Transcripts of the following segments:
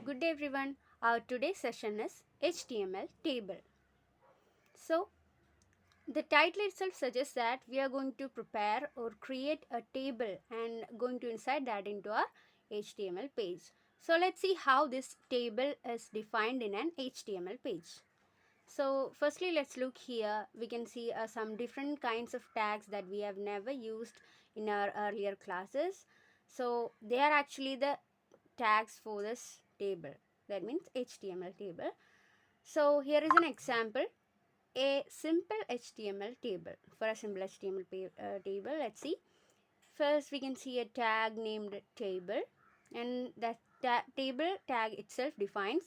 Good day everyone. Our today's session is HTML table. So the title itself suggests that we are going to prepare or create a table and going to insert that into our HTML page. So let's see how this table is defined in an HTML page. So firstly, let's look here. We can see some different kinds of tags that we have never used in our earlier classes. So they are actually the tags for this table. That means HTML table. So here is an example, a simple HTML table. For a simple HTML table, let's see. First, we can see a tag named table, and that table tag itself defines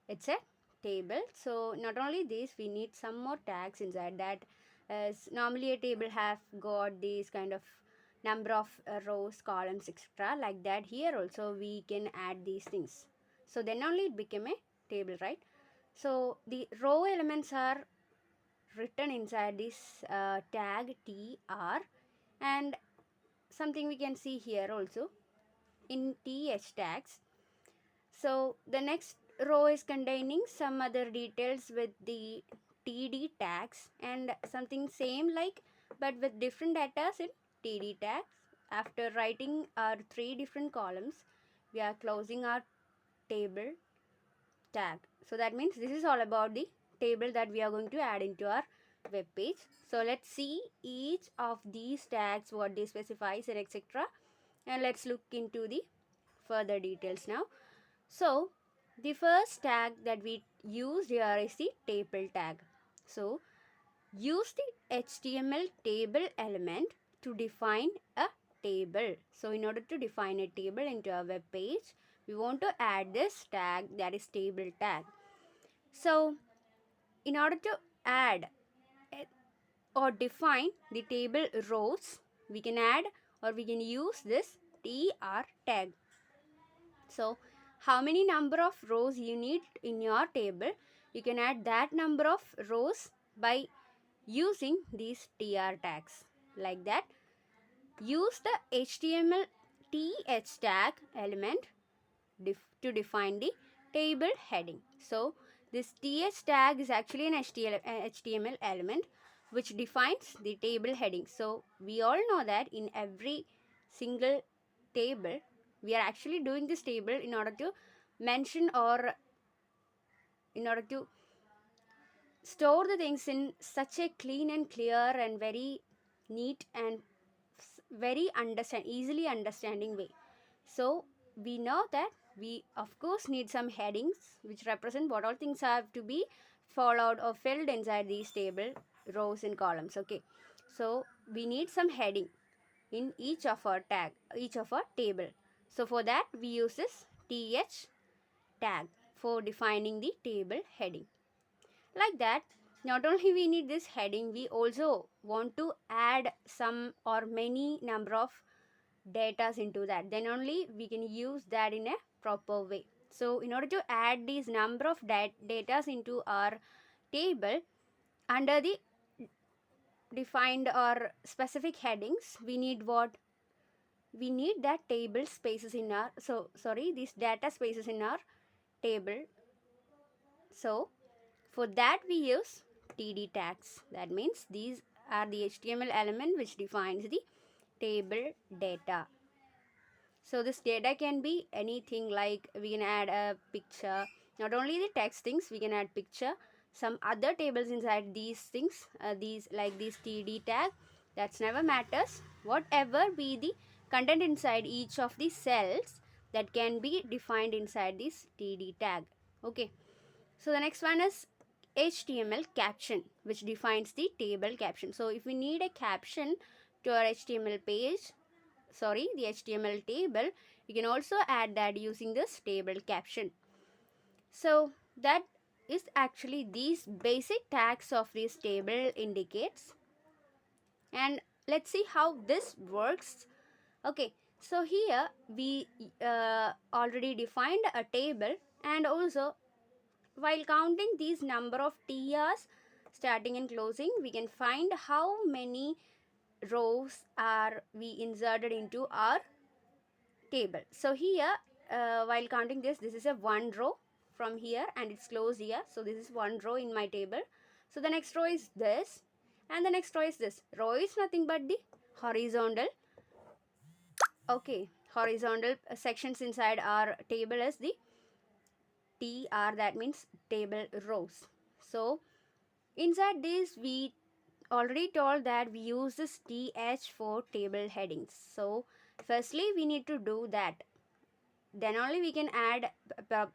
it's a table. So not only this, we need some more tags inside that, as normally a table have got these kind of number of rows, columns, etc. Like that, here also we can add these things, so then only it became a table, right? So the row elements are written inside this tag tr, and something we can see here also in th tags. So the next row is containing some other details with the td tags, and something same like but with different data in td tags. After writing our three different columns, we are closing our table tag. So that means this is all about the table that we are going to add into our web page. So let's see each of these tags, what they specifies and etc. And let's look into the further details now. So the first tag that we used here is the table tag. So use the HTML table element to define a table. So in order to define a table into our web page, we want to add this tag, that is table tag. So in order to add or define the table rows, we can add or we can use this tr tag. So how many number of rows you need in your table, you can add that number of rows by using these tr tags. Like that, use the HTML th tag element to define the table heading. So this th tag is actually an HTML element which defines the table heading. So we all know that in every single table, we are actually doing this table in order to mention or in order to store the things in such a clean and clear and very neat and very easily understanding way. So we know that we of course need some headings which represent what all things have to be followed or filled inside these table rows and columns. Okay, so we need some heading in each of our table. So for that we use this th tag for defining the table heading. Like that, not only we need this heading, we also want to add some or many number of datas into that. Then only we can use that in a proper way. So in order to add these number of datas into our table under the defined or specific headings, we need what? We need that table spaces in our these data spaces in our table. So for that we use td tags. That means these are the HTML element which defines the table data. So this data can be anything, like we can add a picture, not only the text things, we can add picture, some other tables inside these things, these like this td tag, that's never matters. Whatever be the content inside each of the cells, that can be defined inside this td tag. Okay, so the next one is HTML caption, which defines the table caption. So if we need a caption to our HTML page, the HTML table, you can also add that using this table caption. So that is actually these basic tags of this table indicates. And let's see how this works. Okay, so here we already defined a table, and also while counting these number of TRs starting and closing, we can find how many rows are we inserted into our table. So here while counting this is a one row from here and it's closed here. So this is one row in my table. So the next row is this and the next row is this. Row is nothing but the horizontal. Okay, horizontal sections inside our table is the TR, that means table rows. So inside this we already told that we use this TH for table headings. So firstly we need to do that. Then only we can add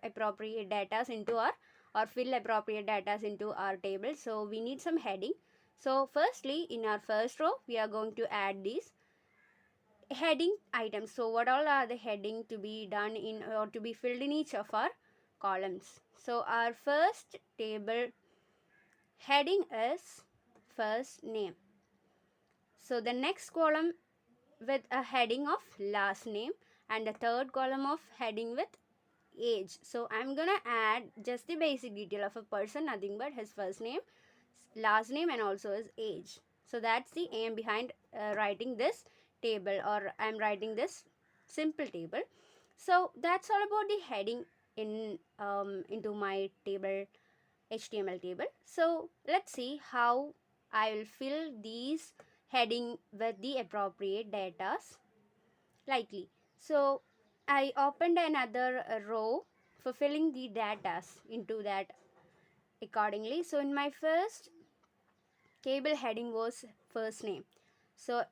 appropriate data into our or fill appropriate data into our table. So we need some heading. So firstly in our first row we are going to add these heading items. So what all are the heading to be done in or to be filled in each of our columns. So our first table heading is first name. So the next column with a heading of last name and the third column of heading with age. So I'm gonna add just the basic detail of a person, nothing but his first name, last name and also his age. So that's the aim behind writing this table, or I'm writing this simple table. So that's all about the heading in into my table, HTML table. So let's see how I will fill these heading with the appropriate datas likely. So I opened another row for filling the datas into that accordingly. So in my first table heading was first name. So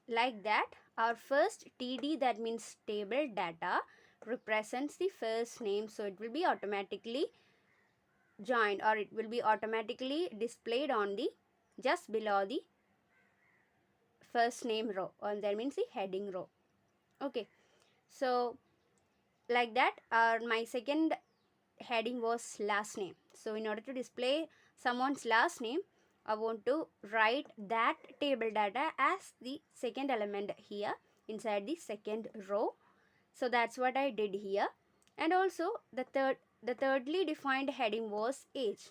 like that, our first TD, that means table data, represents the first name. So it will be automatically joined or it will be automatically displayed on the just below the first name row, or that means the heading row. Okay, so like that, my second heading was last name. So in order to display someone's last name, I want to write that table data as the second element here inside the second row. So that's what I did here. And also the thirdly defined heading was age.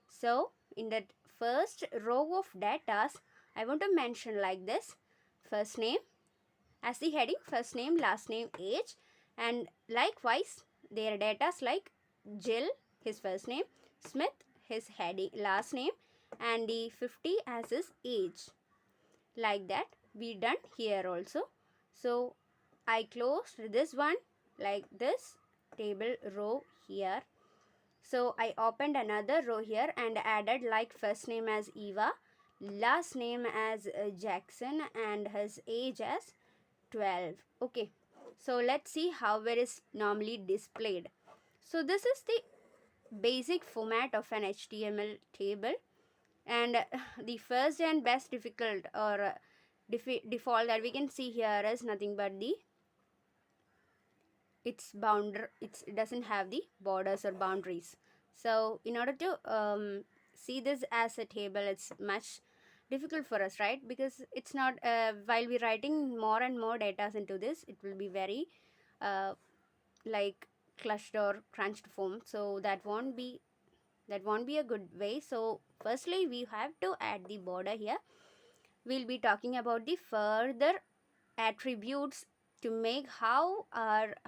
So in that first row of datas, I want to mention like this: first name as the heading, first name, last name, age, and likewise their datas like Jill, his first name, Smith, his heading last name, and the 50 as his age. Like that we done here also. So I closed this one like this table row here. So I opened another row here and added like first name as Eva, last name as Jackson, and his age as 12. Okay, so let's see how it is normally displayed. So this is the basic format of an HTML table, and the first and best difficult or default that we can see here is nothing but the it doesn't have the borders or boundaries. So in order to see this as a table, it's much difficult for us, right? Because it's not while we're writing more and more data into this, it will be very uh, like clutched or crunched form. So that won't be a good way. So firstly we have to add the border here. We'll be talking about the further attributes to make how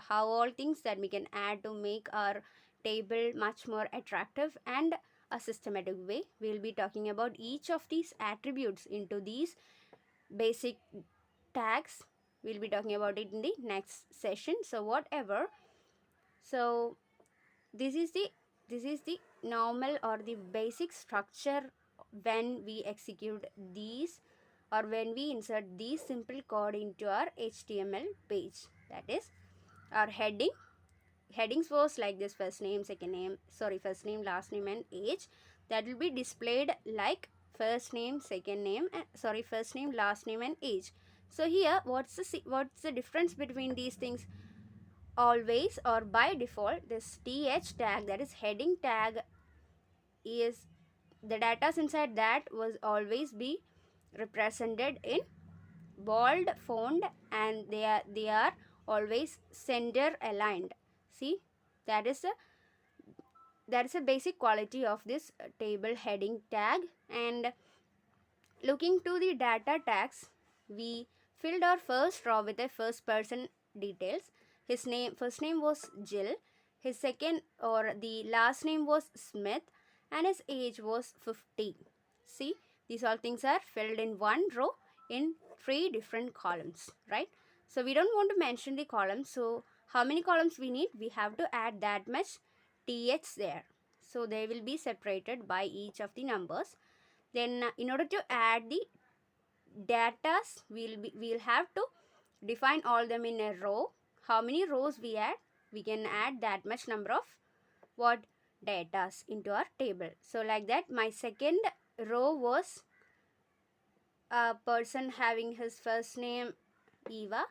all things that we can add to make our table much more attractive and a systematic way. We'll be talking about each of these attributes into these basic tags. We'll be talking about it in the next session. So whatever, so this is the normal or the basic structure when we execute these or when we insert these simple code into our HTML page. That is our headings was like this: first name, first name, last name and age. That will be displayed like first name, second name, first name, last name and age. So here what's the difference between these things? Always or by default, this th tag, that is heading tag, is the data inside that was always be represented in bold font, and they are always center aligned. See, that is a basic quality of this table heading tag. And looking to the data tags, we filled our first row with a first person details. His first name was Jill, his second or the last name was Smith, and his age was 50. See, these all things are filled in one row in 3 different columns, right? So we don't want to mention the columns. So how many columns we need? We have to add that much th there. So they will be separated by each of the numbers. Then in order to add the datas, we'll have to define all them in a row. How many rows we add? We can add that much number of what datas into our table. So like that, my second row was a person having his first name Eva,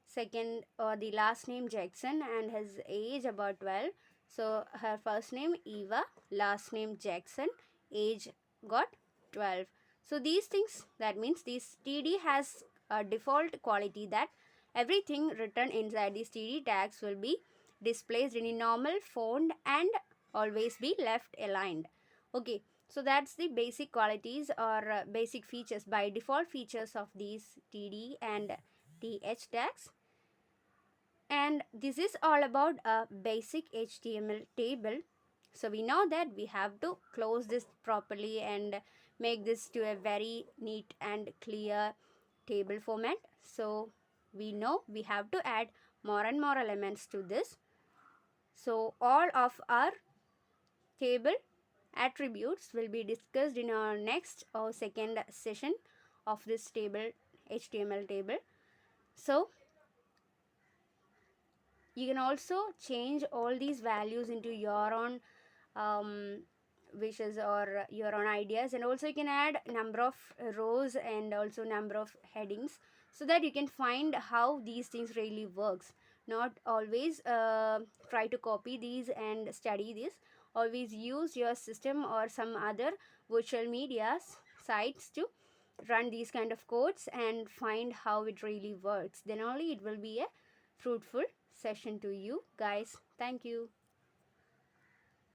second or the last name Jackson, and his age about 12. So her first name Eva, last name Jackson, age got 12. So these things, that means this TD has a default quality that everything written inside these TD tags will be displayed in a normal font and always be left aligned. Okay, so that's the basic qualities or basic features, by default features of these TD and TH tags. And this is all about a basic HTML table. So we know that we have to close this properly and make this to a very neat and clear table format. So we know we have to add more and more elements to this. So all of our table attributes will be discussed in our next or second session of this table, HTML table. So you can also change all these values into your own wishes or your own ideas, and also you can add number of rows and also number of headings, so that you can find how these things really works. Not always try to copy these and study this. Always use your system or some other virtual media sites to run these kind of codes and find how it really works. Then only it will be a fruitful session to you guys. Thank you.